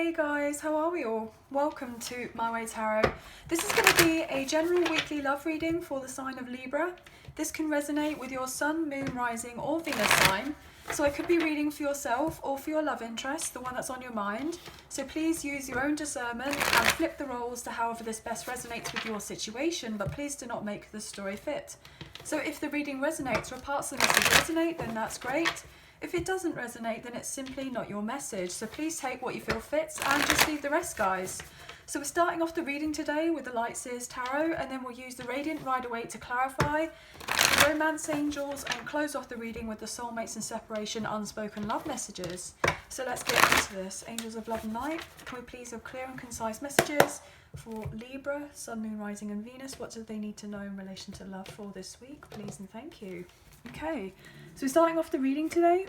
Hey guys, how are we all? Welcome to My Way Tarot. This is going to be a general weekly love reading for the sign of Libra. This can resonate with your sun, moon, rising or Venus sign. So I could be reading for yourself or for your love interest, the one that's on your mind. So please use your own discernment and flip the roles to however this best resonates with your situation, but please do not make the story fit. So if the reading resonates or parts of the message resonate, then that's great. If it doesn't resonate, then it's simply not your message. So please take what you feel fits and just leave the rest, guys. So we're starting off the reading today with the Light Seers Tarot, and then we'll use the Radiant Rider-Waite to clarify, the Romance Angels, and close off the reading with the Soulmates and Separation Unspoken Love Messages. So let's get into this. Angels of Love and Light, can we please have clear and concise messages for Libra, Sun, Moon, Rising and Venus? What do they need to know in relation to love for this week, please and thank you. Okay, so we're starting off the reading today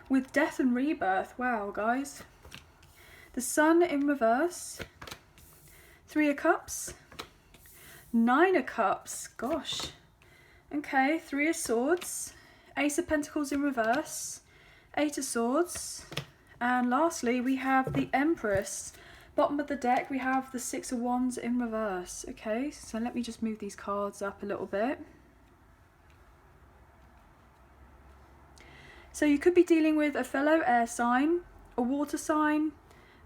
with Death and Rebirth. Wow, guys. The Sun in reverse, 3 of Cups, 9 of Cups, gosh. Okay, 3 of Swords, Ace of Pentacles in reverse, 8 of Swords, and lastly we have the Empress. Bottom of the deck we have the 6 of Wands in reverse. Okay, so let me just move these cards up a little bit. So you could be dealing with a fellow air sign, a water sign,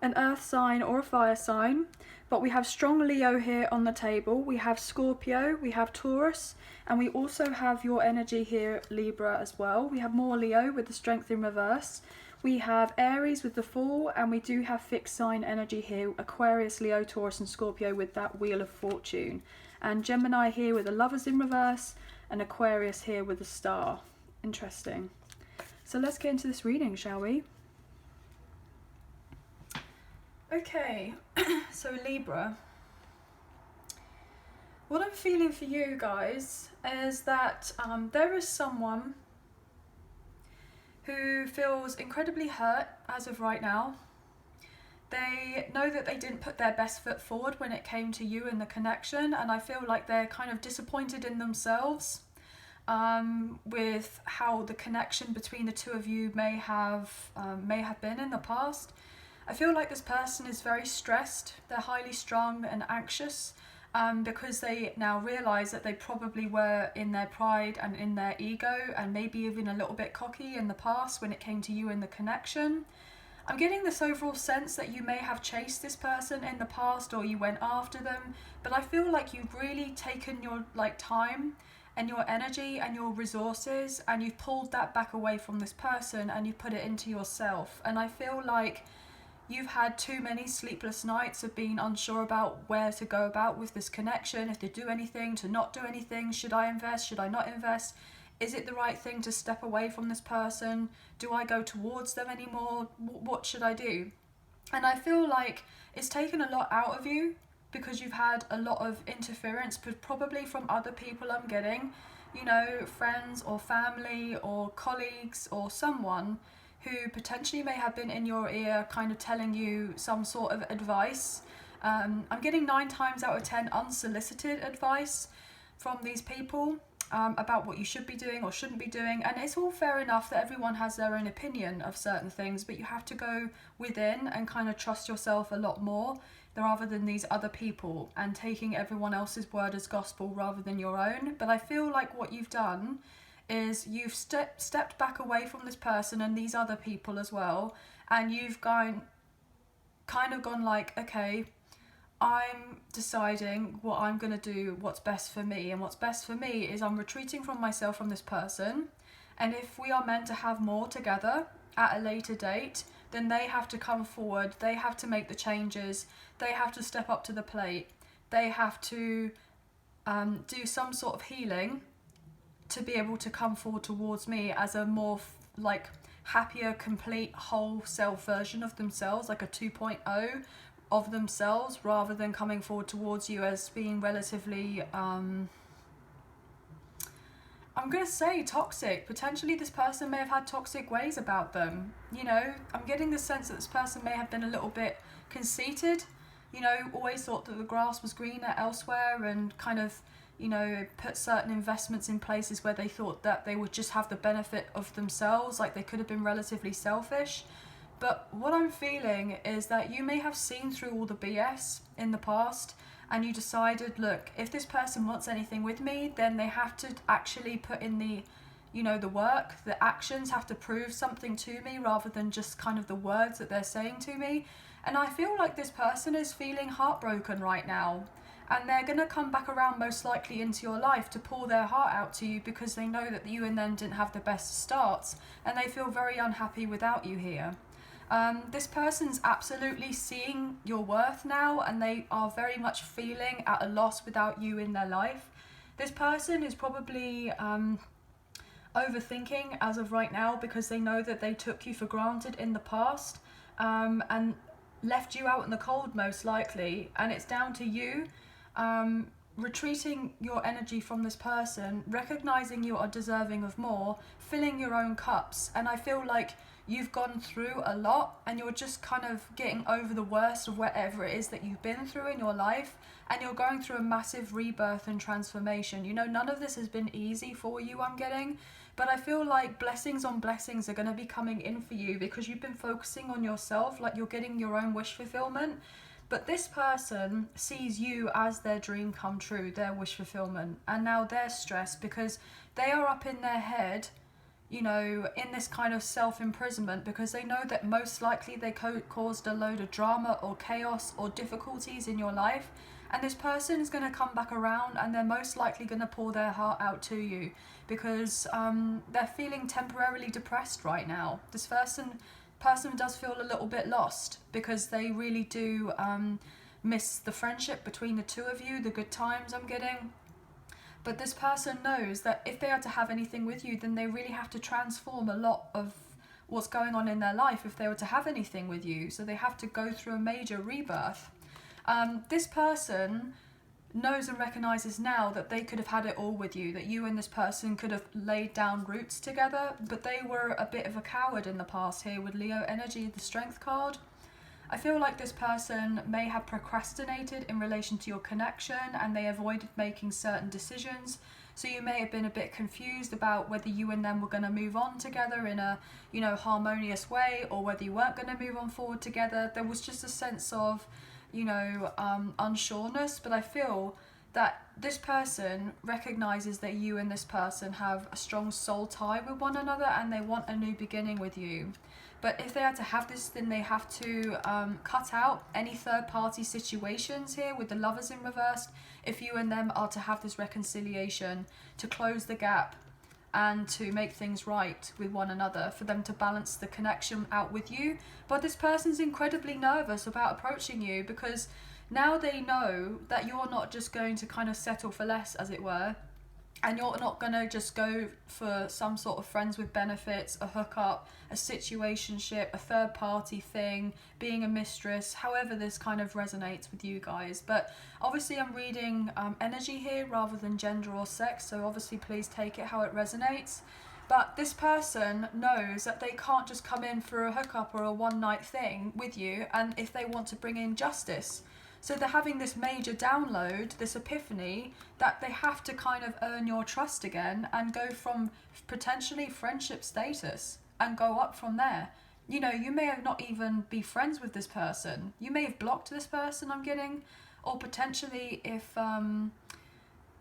an earth sign or a fire sign, but we have strong Leo here on the table. We have Scorpio, we have Taurus, and we also have your energy here, Libra, as well. We have more Leo with the Strength in reverse. We have Aries with the Fool, and we do have fixed sign energy here, Aquarius, Leo, Taurus and Scorpio with that Wheel of Fortune. And Gemini here with the Lovers in reverse, and Aquarius here with the Star. Interesting. So let's get into this reading, shall we? Okay, so Libra. What I'm feeling for you guys is that there is someone who feels incredibly hurt as of right now. They know that they didn't put their best foot forward when it came to you and the connection, and I feel like they're kind of disappointed in themselves. With how the connection between the two of you may have been in the past. I feel like this person is very stressed. They're highly strung and anxious because they now realise that they probably were in their pride and in their ego and maybe even a little bit cocky in the past when it came to you and the connection. I'm getting this overall sense that you may have chased this person in the past or you went after them, but I feel like you've really taken your time and your energy and your resources and you've pulled that back away from this person and you've put it into yourself. And I feel like you've had too many sleepless nights of being unsure about where to go about with this connection, if to do anything, to not do anything, should I invest, should I not invest, is it the right thing to step away from this person, do I go towards them anymore, what should I do? And I feel like it's taken a lot out of you, because you've had a lot of interference, but probably from other people I'm getting, you know, friends or family or colleagues or someone who potentially may have been in your ear kind of telling you some sort of advice. I'm getting 9 times out of 10 unsolicited advice from these people about what you should be doing or shouldn't be doing, and it's all fair enough that everyone has their own opinion of certain things, but you have to go within and kind of trust yourself a lot more rather than these other people and taking everyone else's word as gospel rather than your own. But I feel like what you've done is you've stepped back away from this person and these other people as well, and you've kind of gone like, okay, I'm deciding what I'm going to do, what's best for me, and what's best for me is I'm retreating from myself from this person, and if we are meant to have more together at a later date, then they have to come forward, they have to make the changes, they have to step up to the plate, they have to do some sort of healing to be able to come forward towards me as a more like happier, complete, whole self version of themselves, like a 2.0 of themselves, rather than coming forward towards you as being relatively I'm going to say toxic. Potentially this person may have had toxic ways about them. You know, I'm getting the sense that this person may have been a little bit conceited, you know, always thought that the grass was greener elsewhere and kind of, you know, put certain investments in places where they thought that they would just have the benefit of themselves, like they could have been relatively selfish. But what I'm feeling is that you may have seen through all the BS in the past, and you decided, look, if this person wants anything with me, then they have to actually put in the, you know, the work, the actions have to prove something to me rather than just kind of the words that they're saying to me. And I feel like this person is feeling heartbroken right now. And they're going to come back around most likely into your life to pour their heart out to you because they know that you and them didn't have the best starts, and they feel very unhappy without you here. This person's absolutely seeing your worth now, and they are very much feeling at a loss without you in their life. This person is probably overthinking as of right now because they know that they took you for granted in the past, and left you out in the cold most likely, and it's down to you retreating your energy from this person, recognizing you are deserving of more, filling your own cups. And I feel like you've gone through a lot and you're just kind of getting over the worst of whatever it is that you've been through in your life, and you're going through a massive rebirth and transformation. You know, none of this has been easy for you, I'm getting, but I feel like blessings on blessings are going to be coming in for you because you've been focusing on yourself, like you're getting your own wish fulfillment. But this person sees you as their dream come true, their wish fulfillment, and now they're stressed because they are up in their head, you know, in this kind of self-imprisonment because they know that most likely they caused a load of drama or chaos or difficulties in your life, and this person is going to come back around and they're most likely going to pour their heart out to you because they're feeling temporarily depressed right now. This person does feel a little bit lost because they really do miss the friendship between the two of you, the good times I'm getting. But this person knows that if they are to have anything with you, then they really have to transform a lot of what's going on in their life if they were to have anything with you. So they have to go through a major rebirth. This person knows and recognizes now that they could have had it all with you, that you and this person could have laid down roots together, but they were a bit of a coward in the past here with Leo energy, the Strength card. I feel like this person may have procrastinated in relation to your connection and they avoided making certain decisions. So you may have been a bit confused about whether you and them were going to move on together in a, you know, harmonious way, or whether you weren't going to move on forward together. There was just a sense of, you know, unsureness. But I feel that this person recognizes that you and this person have a strong soul tie with one another and they want a new beginning with you. But if they are to have this, then they have to cut out any third-party situations here with the Lovers in reverse if you and them are to have this reconciliation, to close the gap and to make things right with one another, for them to balance the connection out with you. But this person's incredibly nervous about approaching you because now they know that you're not just going to kind of settle for less, as it were, and you're not going to just go for some sort of friends with benefits, a hookup, a situationship, a third party thing, being a mistress, however this kind of resonates with you guys. But obviously I'm reading energy here rather than gender or sex, so obviously please take it how it resonates. But this person knows that they can't just come in for a hookup or a one night thing with you, and if they want to bring in justice. So they're having this major download, this epiphany, that they have to kind of earn your trust again and go from potentially friendship status and go up from there. You know, you may have not even be friends with this person. You may have blocked this person, I'm getting. Or potentially if,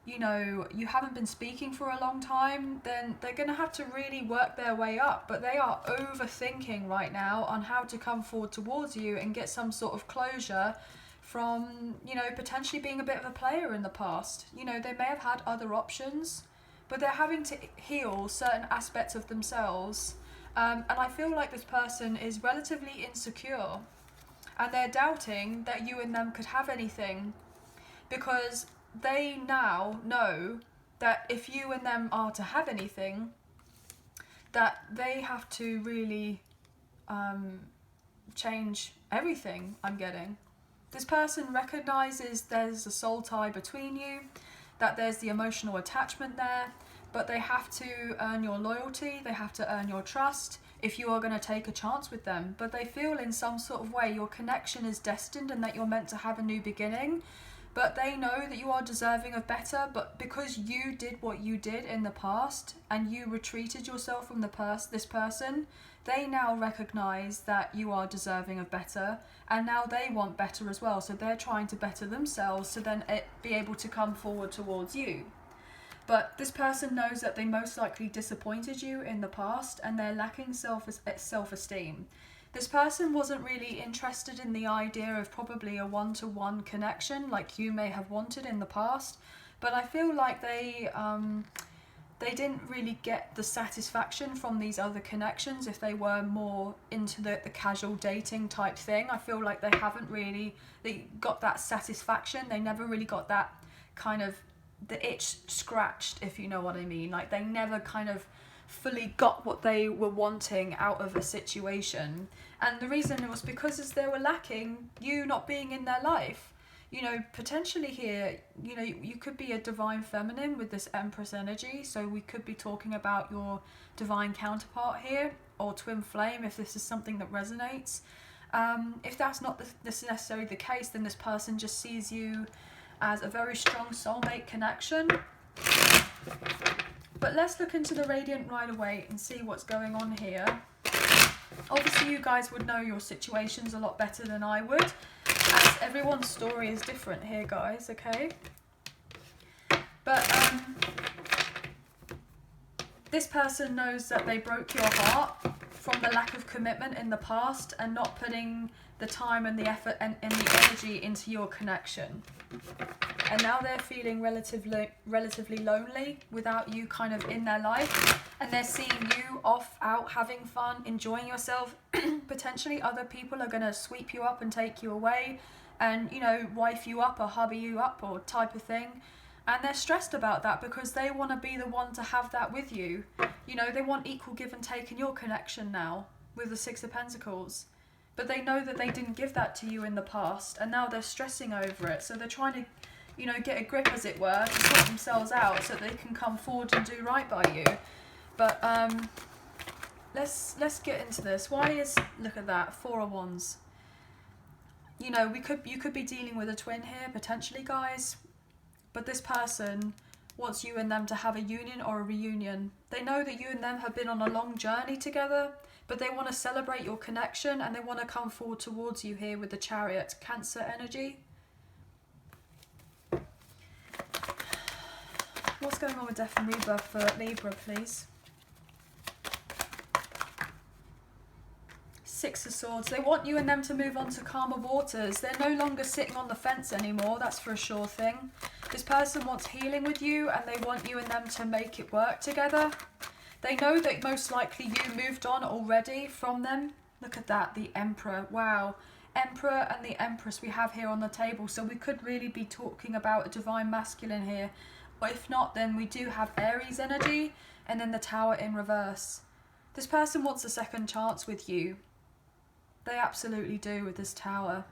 you know, you haven't been speaking for a long time, then they're going to have to really work their way up. But they are overthinking right now on how to come forward towards you and get some sort of closure from, you know, potentially being a bit of a player in the past. You know, they may have had other options, but they're having to heal certain aspects of themselves. And I feel like this person is relatively insecure and they're doubting that you and them could have anything because they now know that if you and them are to have anything, that they have to really change everything, I'm getting. This person recognizes there's a soul tie between you, that there's the emotional attachment there, but they have to earn your loyalty, they have to earn your trust if you are going to take a chance with them. But they feel in some sort of way your connection is destined and that you're meant to have a new beginning. But they know that you are deserving of better, but because you did what you did in the past and you retreated yourself from this person, they now recognize that you are deserving of better, and now they want better as well. So they're trying to better themselves to then be able to come forward towards you. But this person knows that they most likely disappointed you in the past, and they're lacking self-esteem. This person wasn't really interested in the idea of probably a one-to-one connection like you may have wanted in the past, but I feel like they didn't really get the satisfaction from these other connections if they were more into the casual dating type thing. I feel like they got that satisfaction. They never really got that kind of the itch scratched, if you know what I mean. Like they never kind of fully got what they were wanting out of a situation. And the reason was because as they were lacking you not being in their life. You know, potentially here, you know, you could be a divine feminine with this Empress energy. So we could be talking about your divine counterpart here, or twin flame if this is something that resonates. If that's not necessarily the case, then this person just sees you as a very strong soulmate connection. But let's look into the Radiant Rider-Waite and see what's going on here. Obviously you guys would know your situations a lot better than I would, as everyone's story is different here, guys, okay? But this person knows that they broke your heart from the lack of commitment in the past and not putting the time and the effort and the energy into your connection. And now they're feeling relatively lonely without you kind of in their life, and they're seeing you off, out, having fun, enjoying yourself. Potentially other people are going to sweep you up and take you away and, you know, wife you up or hubby you up or type of thing. And they're stressed about that because they want to be the one to have that with you. You know, they want equal give and take in your connection now with the Six of Pentacles. But they know that they didn't give that to you in the past, and now they're stressing over it. So they're trying to, you know, get a grip, as it were, to sort themselves out so they can come forward and do right by you. But let's get into this. Why is, look at that, Four of Wands. You know, you could be dealing with a twin here, potentially, guys. But this person wants you and them to have a union or a reunion. They know that you and them have been on a long journey together, but they want to celebrate your connection and they want to come forward towards you here with the Chariot, Cancer energy. What's going on with Death and Rebirth for Libra, please? Six of Swords. They want you and them to move on to calmer waters. They're no longer sitting on the fence anymore, that's for a sure thing. This person wants healing with you and they want you and them to make it work together. They know that most likely you moved on already from them. Look at that, the Emperor. Wow. Emperor and the Empress we have here on the table. So we could really be talking about a divine masculine here. Or if not, then we do have Aries energy and then the Tower in reverse. This person wants a second chance with you. They absolutely do with this Tower.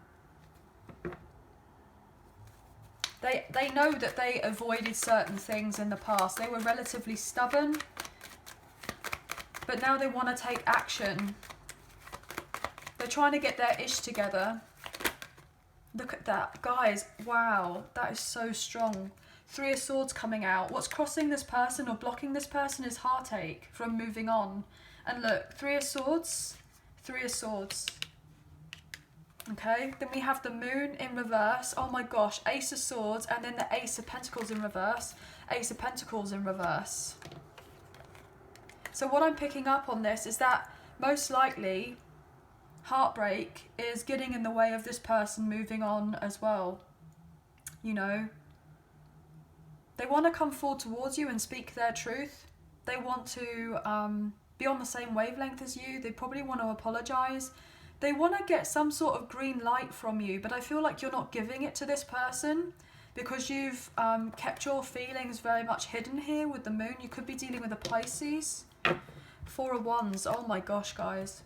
They know that they avoided certain things in the past. They were relatively stubborn. But now they want to take action. They're trying to get their ish together. Look at that. Guys, wow. That is so strong. Three of Swords coming out. What's crossing this person or blocking this person is heartache from moving on. And look, Three of Swords. Three of Swords. Okay, then we have the Moon in reverse. Oh my gosh, Ace of Swords, and then the Ace of Pentacles in reverse. Ace of Pentacles in reverse. So what I'm picking up on this is that most likely heartbreak is getting in the way of this person moving on as well. You know, they want to come forward towards you and speak their truth. They want to be on the same wavelength as you. They probably want to apologise. They want to get some sort of green light from you, but I feel like you're not giving it to this person because you've kept your feelings very much hidden here with the Moon. You could be dealing with a Pisces. Four of Wands. Oh my gosh, guys.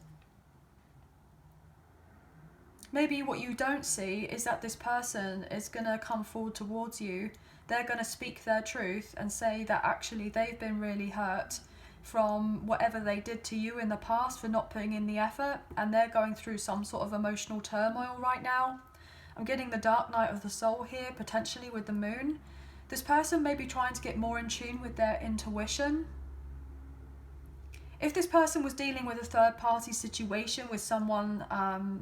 Maybe what you don't see is that this person is going to come forward towards you. They're going to speak their truth and say that actually they've been really hurt from whatever they did to you in the past for not putting in the effort, and they're going through some sort of emotional turmoil right now. I'm getting the Dark Night of the Soul here, potentially with the Moon. This person may be trying to get more in tune with their intuition. If this person was dealing with a third party situation with someone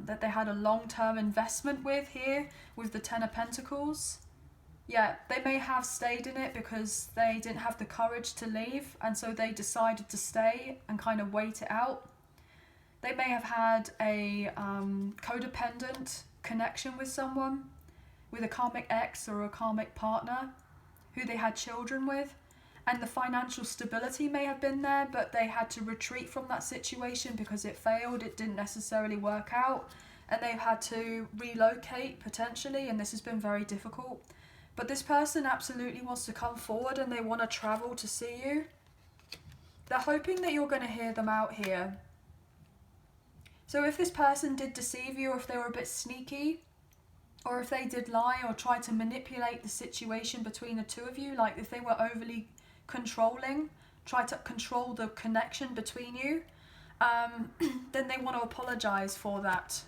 that they had a long-term investment with here, with the Ten of Pentacles, yeah, they may have stayed in it because they didn't have the courage to leave, and so they decided to stay and kind of wait it out. They may have had a codependent connection with someone, with a karmic ex or a karmic partner who they had children with, and the financial stability may have been there, but they had to retreat from that situation because it failed, it didn't necessarily work out, and they've had to relocate potentially, and this has been very difficult. But this person absolutely wants to come forward and they want to travel to see you. They're hoping that you're going to hear them out here. So if this person did deceive you, or if they were a bit sneaky, or if they did lie or try to manipulate the situation between the two of you, like if they were overly controlling, try to control the connection between you, then they want to apologize for that.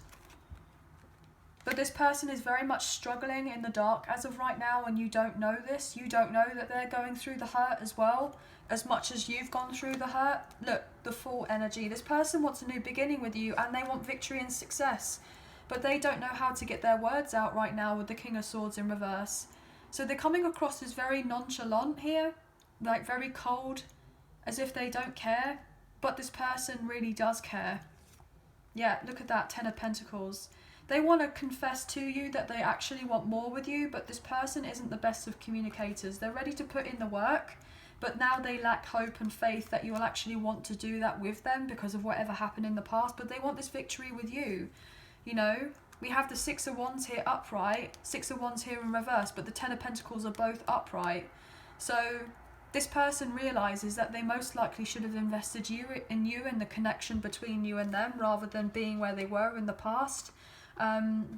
But this person is very much struggling in the dark as of right now, and you don't know this. You don't know that they're going through the hurt as well, as much as you've gone through the hurt. Look, the Fool energy. This person wants a new beginning with you, and they want victory and success. But they don't know how to get their words out right now with the King of Swords in reverse. So they're coming across as very nonchalant here, like very cold, as if they don't care. But this person really does care. Yeah, look at that, Ten of Pentacles. They want to confess to you that they actually want more with you, but this person isn't the best of communicators. They're ready to put in the work, but now they lack hope and faith that you'll actually want to do that with them because of whatever happened in the past, but they want this victory with you. You know, we have the Six of Wands here upright, Six of Wands here in reverse, but the Ten of Pentacles are both upright. So this person realizes that they most likely should have invested in you and the connection between you and them, rather than being where they were in the past.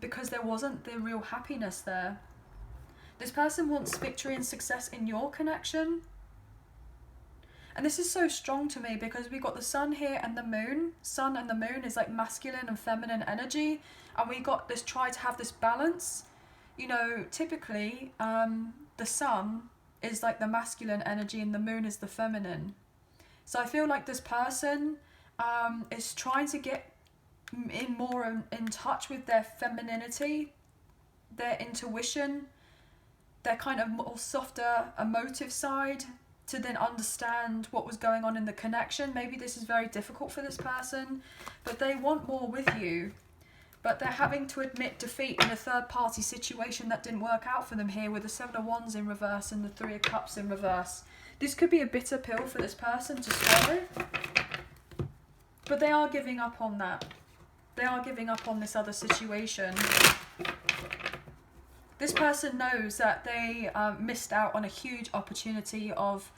Because there wasn't the real happiness there. This person wants victory and success in your connection. And this is so strong to me because we got the sun here and the moon. Sun and the moon is like masculine and feminine energy. And we got this, try to have this balance. You know, typically the sun is like the masculine energy and the moon is the feminine. So I feel like this person is trying to get more in touch with their femininity, their intuition, their kind of more softer emotive side, to then understand what was going on in the connection. Maybe this is very difficult for this person, but they want more with you, but they're having to admit defeat in a third party situation that didn't work out for them here with the Seven of Wands in reverse and the Three of Cups in reverse. This could be a bitter pill for this person to swallow, but they are giving up on that. They are giving up on this other situation. This person knows that they missed out on a huge opportunity of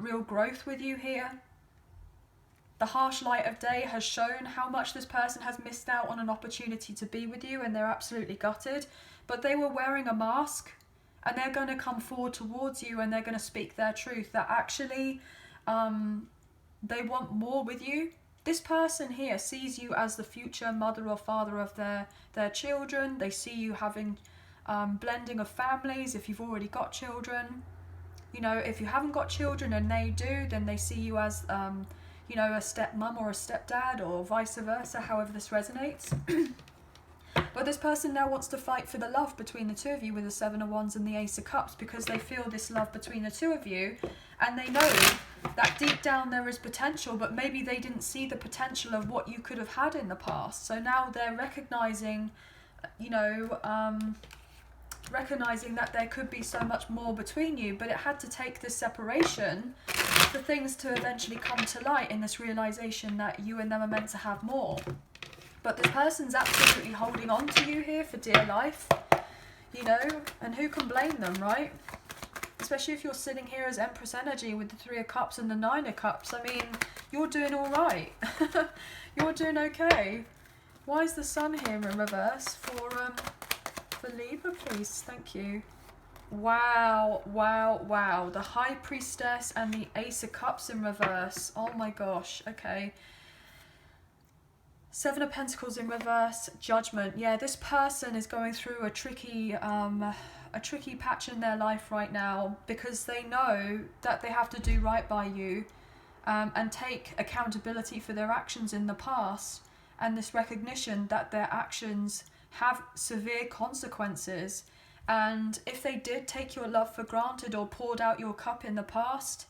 real growth with you here. The harsh light of day has shown how much this person has missed out on an opportunity to be with you, and they're absolutely gutted. But they were wearing a mask, and they're going to come forward towards you, and they're going to speak their truth, that actually they want more with you. This person here sees you as the future mother or father of their children. They see you having blending of families if you've already got children. You know, if you haven't got children and they do, then they see you as, you know, a stepmom or a stepdad, or vice versa, however this resonates. But this person now wants to fight for the love between the two of you with the Seven of Wands and the Ace of Cups, because they feel this love between the two of you, and they know that deep down there is potential, but maybe they didn't see the potential of what you could have had in the past. So now they're recognizing, you know, recognizing that there could be so much more between you, but it had to take this separation for things to eventually come to light in this realization that you and them are meant to have more. But this person's absolutely holding on to you here for dear life, you know, and who can blame them, right? Especially if you're sitting here as Empress energy with the Three of Cups and the Nine of Cups. I mean, you're doing all right. You're doing okay. Why is the sun here in reverse for Libra, please? Thank you. Wow, wow, wow. The High Priestess and the Ace of Cups in reverse. Oh my gosh. Okay. Seven of Pentacles in reverse, Judgment. Yeah, this person is going through a tricky patch in their life right now, because they know that they have to do right by you. and take accountability for their actions in the past, and this recognition that their actions have severe consequences. And if they did take your love for granted or poured out your cup in the past,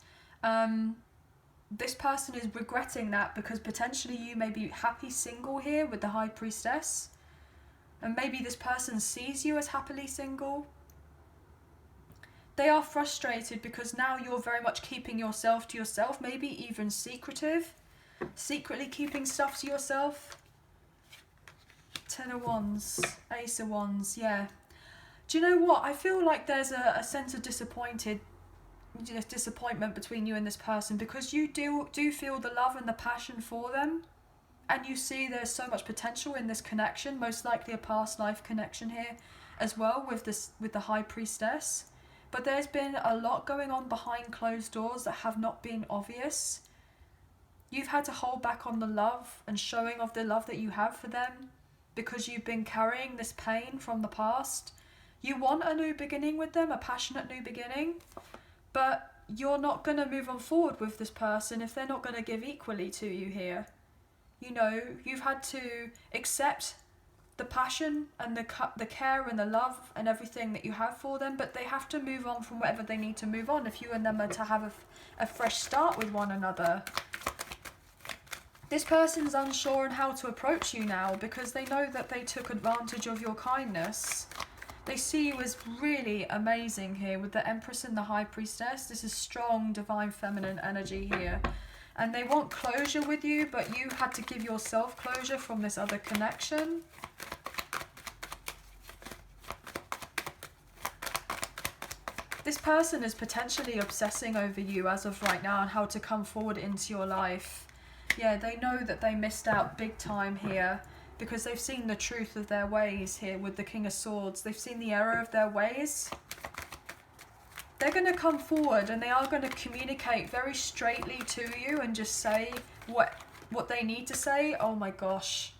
this person is regretting that, because potentially you may be happy single here with the High Priestess, and maybe this person sees you as happily single. They are frustrated because now you're very much keeping yourself to yourself, maybe even secretly keeping stuff to yourself. Ten of Wands, Ace of Wands, yeah. Do you know what? I feel like there's a sense of disappointment between you and this person, because you do feel the love and the passion for them, and you see there's so much potential in this connection, most likely a past life connection here as well with the High Priestess. But there's been a lot going on behind closed doors that have not been obvious. You've had to hold back on the love and showing of the love that you have for them, because you've been carrying this pain from the past. You want a new beginning with them, a passionate new beginning, but you're not going to move on forward with this person if they're not going to give equally to you here. You know, you've had to accept the passion and the care and the love and everything that you have for them, but they have to move on from whatever they need to move on if you and them are to have a fresh start with one another. This person's unsure on how to approach you now, because they know that they took advantage of your kindness. They see you as really amazing here with the Empress and the High Priestess. This is strong divine feminine energy here. And they want closure with you, but you had to give yourself closure from this other connection. This person is potentially obsessing over you as of right now and how to come forward into your life. Yeah, they know that they missed out big time here, because they've seen the truth of their ways here with the King of Swords. They've seen the error of their ways. They're going to come forward and they are going to communicate very straightly to you and just say what they need to say. Oh my gosh.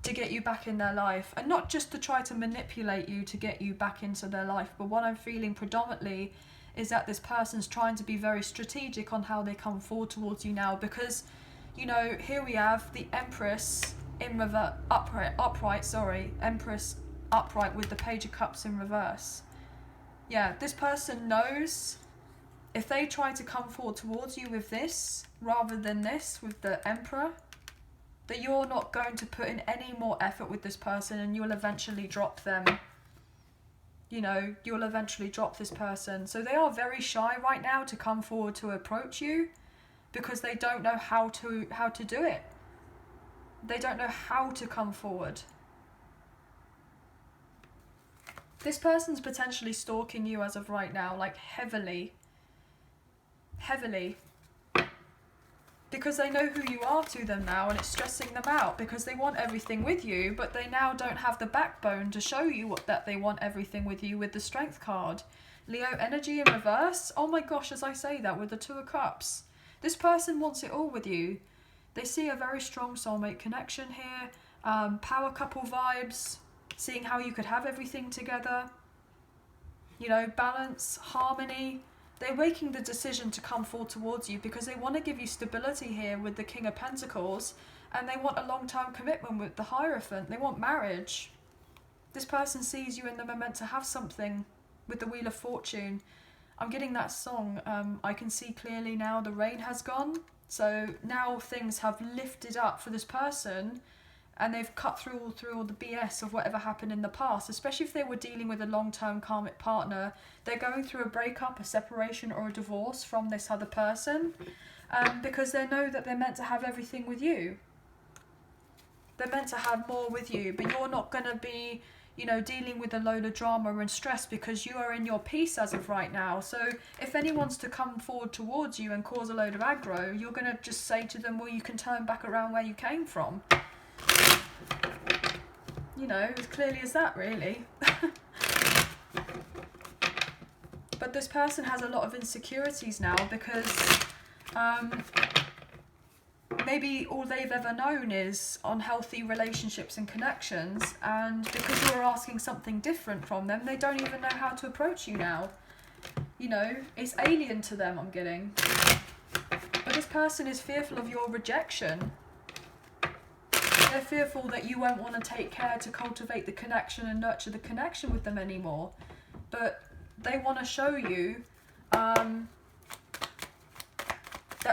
To get you back in their life, and not just to try to manipulate you to get you back into their life, but what I'm feeling predominantly is that this person's trying to be very strategic on how they come forward towards you now, because, you know, here we have the Empress in reverse, Empress upright with the Page of Cups in reverse. Yeah, this person knows if they try to come forward towards you with this rather than this with the Emperor, that you're not going to put in any more effort with this person and you'll eventually drop them. You know, you'll eventually drop this person. So they are very shy right now to come forward to approach you, because they don't know how to do it. They don't know how to come forward. This person's potentially stalking you as of right now, like heavily. Because they know who you are to them now, and it's stressing them out, because they want everything with you, but they now don't have the backbone to show you that they want everything with you with the Strength card. Leo energy in reverse. Oh my gosh, as I say that with the Two of Cups. This person wants it all with you. They see a very strong soulmate connection here. Power couple vibes. Seeing how you could have everything together. You know, balance, harmony. They're making the decision to come forward towards you because they want to give you stability here with the King of Pentacles, and they want a long-term commitment with the Hierophant. They want marriage. This person sees you and them are meant to have something with the Wheel of Fortune. I'm getting that song. I can see clearly now the rain has gone. So now things have lifted up for this person, and they've cut through all the BS of whatever happened in the past, especially if they were dealing with a long-term karmic partner. They're going through a breakup, a separation, or a divorce from this other person, because they know that they're meant to have everything with you. They're meant to have more with you, but you're not going to be, you know, dealing with a load of drama and stress because you are in your peace as of right now. So if anyone's to come forward towards you and cause a load of aggro, you're going to just say to them, well, you can turn back around where you came from. You know, as clearly as that, really. But this person has a lot of insecurities now because maybe all they've ever known is unhealthy relationships and connections, and because you're asking something different from them, they don't even know how to approach you now. You know, it's alien to them, I'm getting. But this this person is fearful of your rejection. They're fearful that you won't want to take care to cultivate the connection and nurture the connection with them anymore. But they want to show you that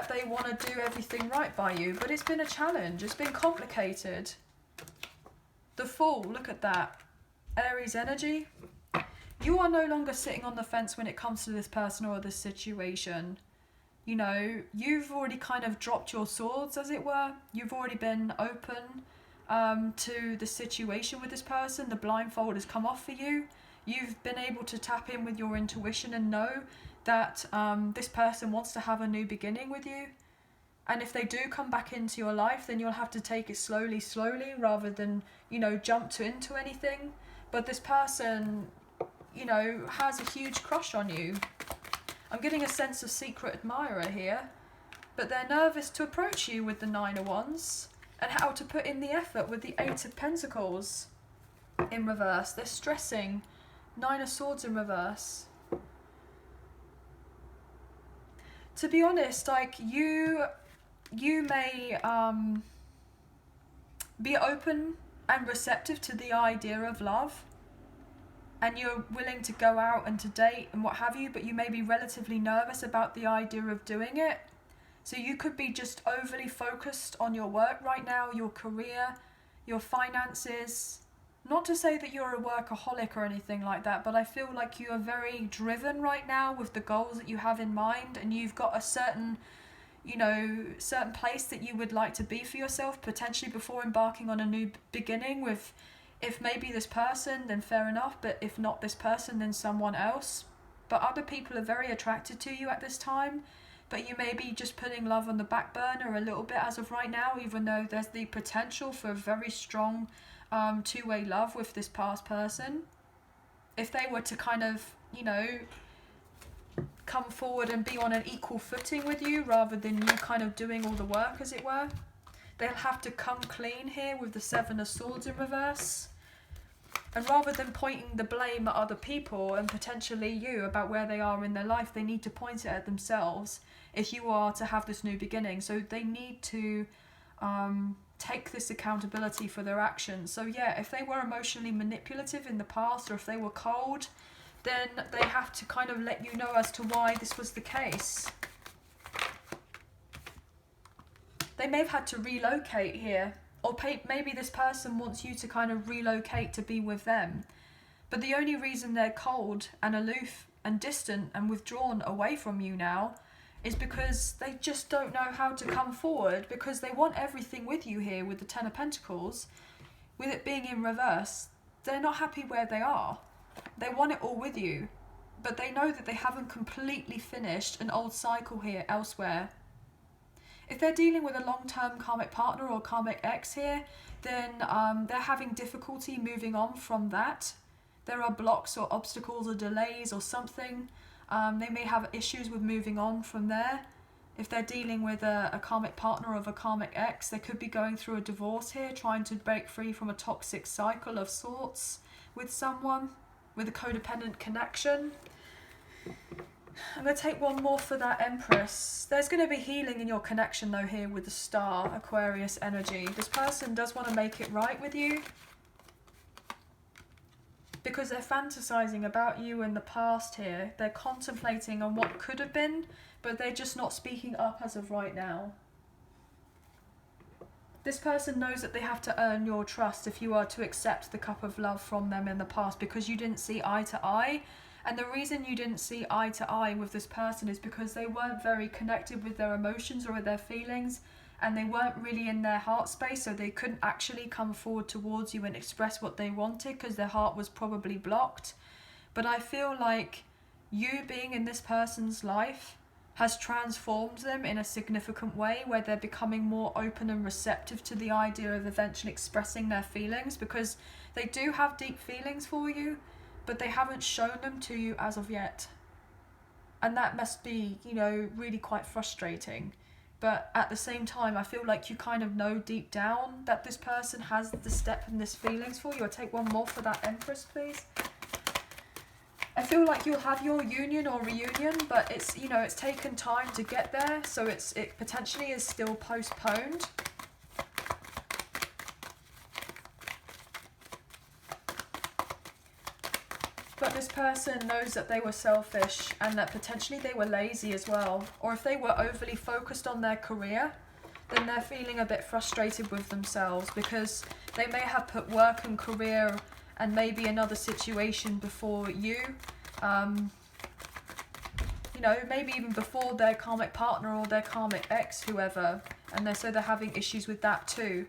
they want to do everything right by you. But it's been a challenge. It's been complicated. The Fool, look at that. Aries energy. You are no longer sitting on the fence when it comes to this person or this situation. You know, you've already kind of dropped your swords, as it were. You've already been open to the situation with this person. The blindfold has come off for you. You've been able to tap in with your intuition and know that this person wants to have a new beginning with you. And if they do come back into your life, then you'll have to take it slowly, rather than, you know, jump into anything. But this person, you know, has a huge crush on you. I'm getting a sense of secret admirer here. But they're nervous to approach you with the 9 of Wands. And how to put in the effort with the 8 of Pentacles in reverse. They're stressing. 9 of Swords in reverse. To be honest, like, you may be open and receptive to the idea of love, and you're willing to go out and to date and what have you, but you may be relatively nervous about the idea of doing it. So you could be just overly focused on your work right now, your career, your finances. Not to say that you're a workaholic or anything like that, but I feel like you are very driven right now with the goals that you have in mind, and you've got a certain, you know, certain place that you would like to be for yourself, potentially before embarking on a new beginning with, if maybe this person, then fair enough, but if not this person, then someone else. But other people are very attracted to you at this time, but you may be just putting love on the back burner a little bit as of right now, even though there's the potential for a very strong two-way love with this past person. If they were to kind of, you know, come forward and be on an equal footing with you rather than you kind of doing all the work, as it were, they'll have to come clean here with the 7 of Swords in reverse. And rather than pointing the blame at other people and potentially you about where they are in their life, they need to point it at themselves if you are to have this new beginning. So they need to take this accountability for their actions. So yeah, if they were emotionally manipulative in the past, or if they were cold, then they have to kind of let you know as to why this was the case. They may have had to relocate here, or maybe this person wants you to kind of relocate to be with them. But the only reason they're cold and aloof and distant and withdrawn away from you now is because they just don't know how to come forward, because they want everything with you here with the 10 of Pentacles. With it being in reverse, they're not happy where they are. They want it all with you, but they know that they haven't completely finished an old cycle here elsewhere. If they're dealing with a long-term karmic partner or karmic ex here, then they're having difficulty moving on from that. There are blocks or obstacles or delays or something. They may have issues with moving on from there. If they're dealing with a karmic partner of a karmic ex, they could be going through a divorce here, trying to break free from a toxic cycle of sorts with someone, with a codependent connection. I'm going to take one more for that Empress. There's going to be healing in your connection though here with the Star, Aquarius energy. This person does want to make it right with you, because they're fantasizing about you in the past here. They're contemplating on what could have been, but they're just not speaking up as of right now. This person knows that they have to earn your trust if you are to accept the cup of love from them in the past, because you didn't see eye to eye. And the reason you didn't see eye to eye with this person is because they weren't very connected with their emotions or with their feelings, and they weren't really in their heart space, so they couldn't actually come forward towards you and express what they wanted because their heart was probably blocked. But I feel like you being in this person's life has transformed them in a significant way, where they're becoming more open and receptive to the idea of eventually expressing their feelings, because they do have deep feelings for you, but they haven't shown them to you as of yet. And that must be, you know, really quite frustrating. But at the same time, I feel like you kind of know deep down that this person has the step and this feelings for you. I'll take one more for that Empress, please. I feel like you'll have your union or reunion, but it's, you know, it's taken time to get there, so it potentially is still postponed. But this person knows that they were selfish and that potentially they were lazy as well. Or if they were overly focused on their career, then they're feeling a bit frustrated with themselves because they may have put work and career and maybe another situation before you. You know, maybe even before their karmic partner or their karmic ex, whoever. And so they're having issues with that too.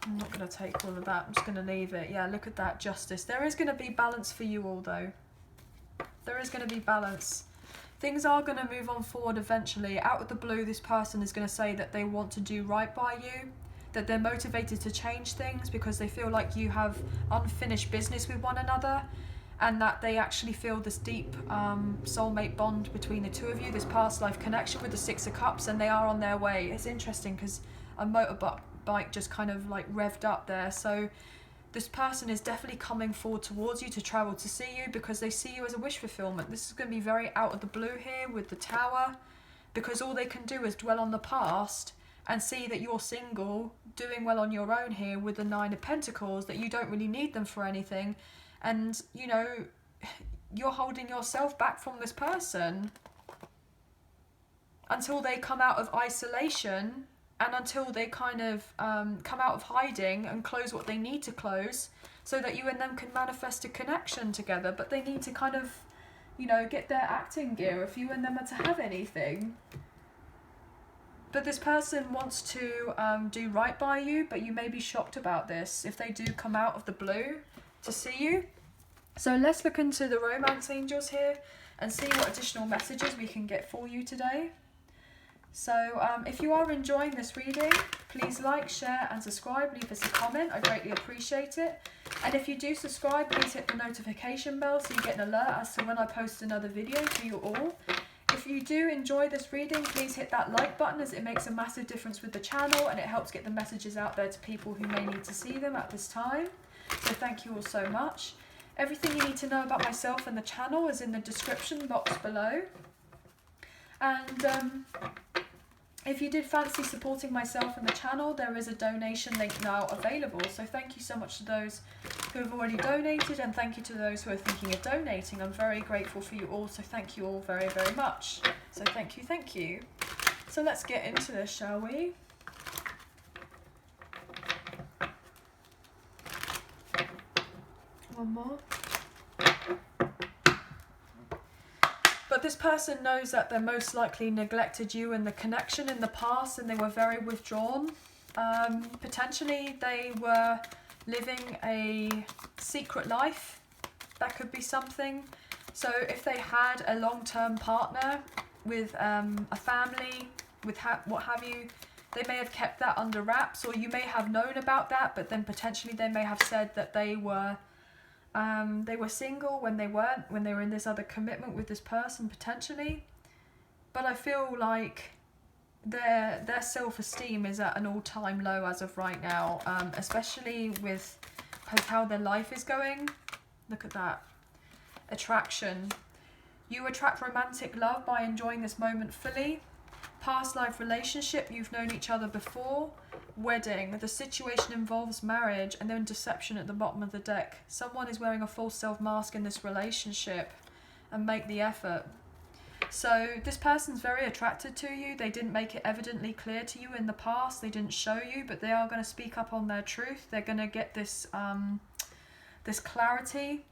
I'm not going to take all of that. I'm just going to leave it. Yeah, look at that, justice. There is going to be balance for you all, though. There is going to be balance. Things are going to move on forward eventually. Out of the blue, this person is going to say that they want to do right by you, that they're motivated to change things because they feel like you have unfinished business with one another, and that they actually feel this deep soulmate bond between the two of you, this past life connection with the Six of Cups, and they are on their way. It's interesting because a motorbike just kind of like revved up there. So this person is definitely coming forward towards you to travel to see you because they see you as a wish fulfillment. This is going to be very out of the blue here with the Tower, because all they can do is dwell on the past and see that you're single, doing well on your own here with the Nine of Pentacles, that you don't really need them for anything. And, you know, you're holding yourself back from this person until they come out of isolation and until they kind of come out of hiding and close what they need to close so that you and them can manifest a connection together. But they need to kind of, you know, get their acting gear if you and them are to have anything. But this person wants to do right by you, but you may be shocked about this if they do come out of the blue to see you. So let's look into the romance angels here and see what additional messages we can get for you today. So if you are enjoying this reading, please like, share and subscribe. Leave us a comment. I greatly appreciate it. And if you do subscribe, please hit the notification bell so you get an alert as to when I post another video for you all. If you do enjoy this reading, please hit that like button, as it makes a massive difference with the channel and it helps get the messages out there to people who may need to see them at this time. So thank you all so much. Everything you need to know about myself and the channel is in the description box below. And if you did fancy supporting myself and the channel, there is a donation link now available. So thank you so much to those who have already donated, and thank you to those who are thinking of donating. I'm very grateful for you all, so thank you all very, very much. So thank you, thank you. So let's get into this, shall we? One more. But this person knows that they most likely neglected you and the connection in the past, and they were very withdrawn. Potentially they were living a secret life. That could be something. So if they had a long-term partner with a family, with what have you, they may have kept that under wraps, or you may have known about that, but then potentially they may have said that they were single when they weren't, when they were in this other commitment with this person potentially. But I feel like their self-esteem is at an all-time low as of right now, especially with how their life is going. Look at that. Attraction. You attract romantic love by enjoying this moment fully. Past life relationship, you've known each other before. Wedding, the situation involves marriage, and then deception at the bottom of the deck. Someone is wearing a false self mask in this relationship, and make the effort. So this person's very attracted to you. They didn't make it evidently clear to you in the past. They didn't show you, but they are going to speak up on their truth. They're going to get this this clarity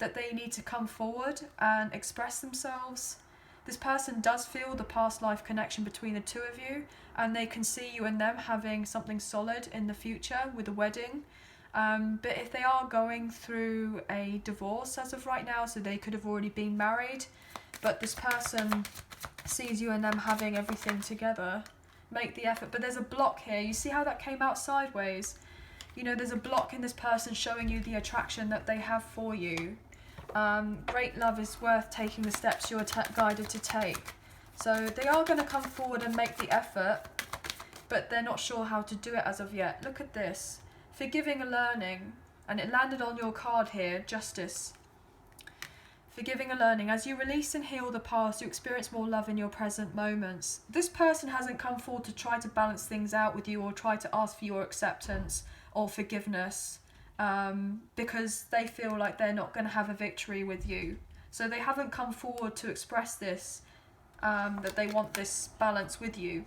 that they need to come forward and express themselves. This person does feel the past life connection between the two of you, and they can see you and them having something solid in the future with a wedding. But if they are going through a divorce as of right now, so they could have already been married, but this person sees you and them having everything together, make the effort. But there's a block here. You see how that came out sideways? You know, there's a block in this person showing you the attraction that they have for you. Great love is worth taking the steps you're guided to take. So they are going to come forward and make the effort, but they're not sure how to do it as of yet. Look at this. Forgiving and learning. And it landed on your card here, Justice. Forgiving and learning. As you release and heal the past, you experience more love in your present moments. This person hasn't come forward to try to balance things out with you or try to ask for your acceptance or forgiveness, because they feel like they're not going to have a victory with you. So they haven't come forward to express this, that they want this balance with you,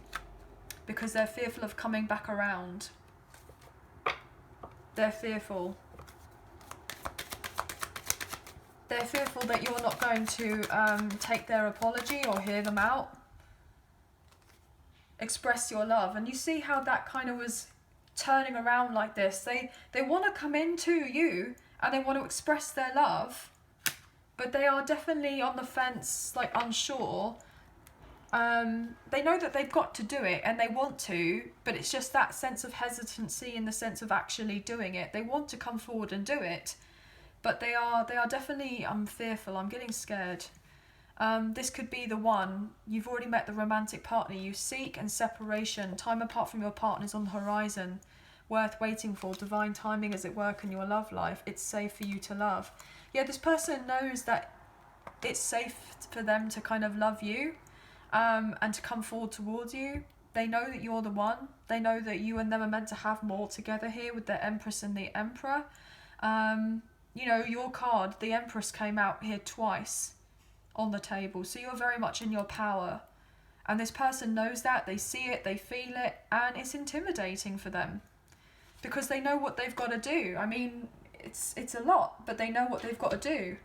because they're fearful of coming back around. They're fearful. They're fearful that you're not going to take their apology or hear them out. Express your love. And you see how that kind of was turning around like this. They want to come into you and they want to express their love, but they are definitely on the fence, like unsure. They know that they've got to do it and they want to, but it's just that sense of hesitancy in the sense of actually doing it. They want to come forward and do it, but they are definitely fearful. I'm getting scared. This could be the one. You've already met the romantic partner you seek, and separation, time apart from your partner's on the horizon, worth waiting for, divine timing as it work in your love life. It's safe for you to love. Yeah, this person knows that it's safe for them to kind of love you, and to come forward towards you. They know that you're the one. They know that you and them are meant to have more together here with the Empress and the Emperor. You know, your card, the Empress, came out here twice on the table, so you're very much in your power, and this person knows that. They see it, they feel it, and it's intimidating for them because they know what they've got to do. I mean, it's a lot, but they know what they've got to do.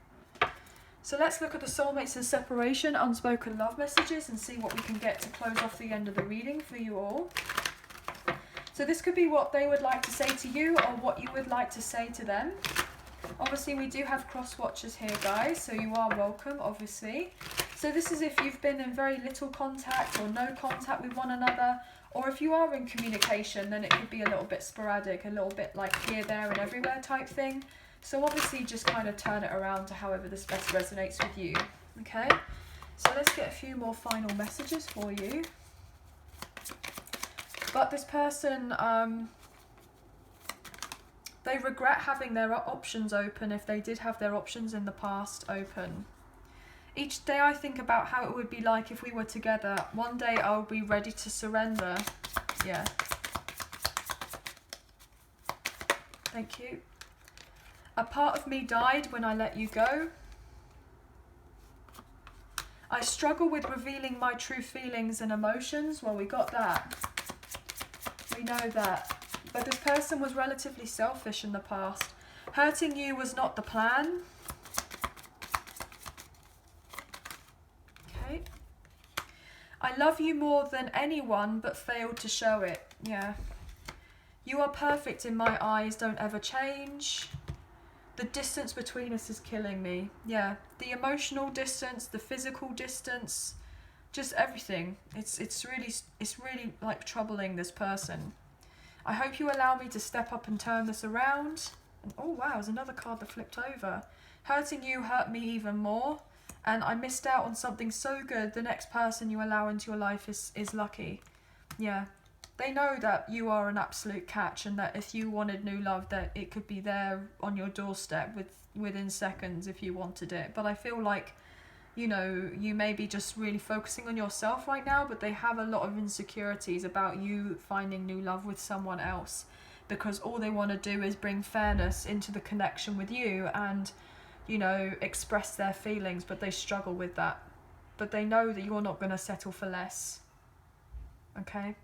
So let's look at the soulmates and separation, unspoken love messages, and see what we can get to close off the end of the reading for you all. So this could be what they would like to say to you or what you would like to say to them. Obviously, we do have cross watchers here, guys, so you are welcome, obviously. So this is if you've been in very little contact or no contact with one another, or if you are in communication, then it could be a little bit sporadic, a little bit like here, there, and everywhere type thing. So obviously, just kind of turn it around to however this best resonates with you, okay? So let's get a few more final messages for you. But this person, they regret having their options open if they did have their options in the past open. Each day I think about how it would be like if we were together. One day I'll be ready to surrender. Yeah. Thank you. A part of me died when I let you go. I struggle with revealing my true feelings and emotions. Well, we got that. We know that. But this person was relatively selfish in the past. Hurting you was not the plan. Okay. I love you more than anyone but failed to show it. Yeah. You are perfect in my eyes, don't ever change. The distance between us is killing me. Yeah. The emotional distance, the physical distance, just everything. It's really like troubling this person. I hope you allow me to step up and turn this around. And, oh wow, there's another card that flipped over. Hurting you hurt me even more. And I missed out on something so good. The next person you allow into your life is lucky. Yeah. They know that you are an absolute catch, and that if you wanted new love, that it could be there on your doorstep within seconds if you wanted it. But I feel like, you know, you may be just really focusing on yourself right now, but they have a lot of insecurities about you finding new love with someone else, because all they want to do is bring fairness into the connection with you and, you know, express their feelings, but they struggle with that. But they know that you're not going to settle for less. Okay?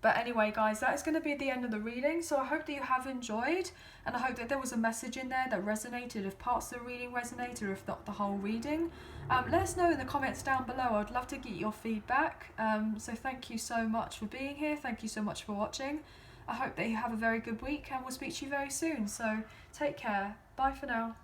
But anyway, guys, that is going to be the end of the reading. So I hope that you have enjoyed, and I hope that there was a message in there that resonated, if parts of the reading resonated, or if not the whole reading. Let us know in the comments down below. I'd love to get your feedback. So thank you so much for being here. Thank you so much for watching. I hope that you have a very good week, and we'll speak to you very soon. So take care. Bye for now.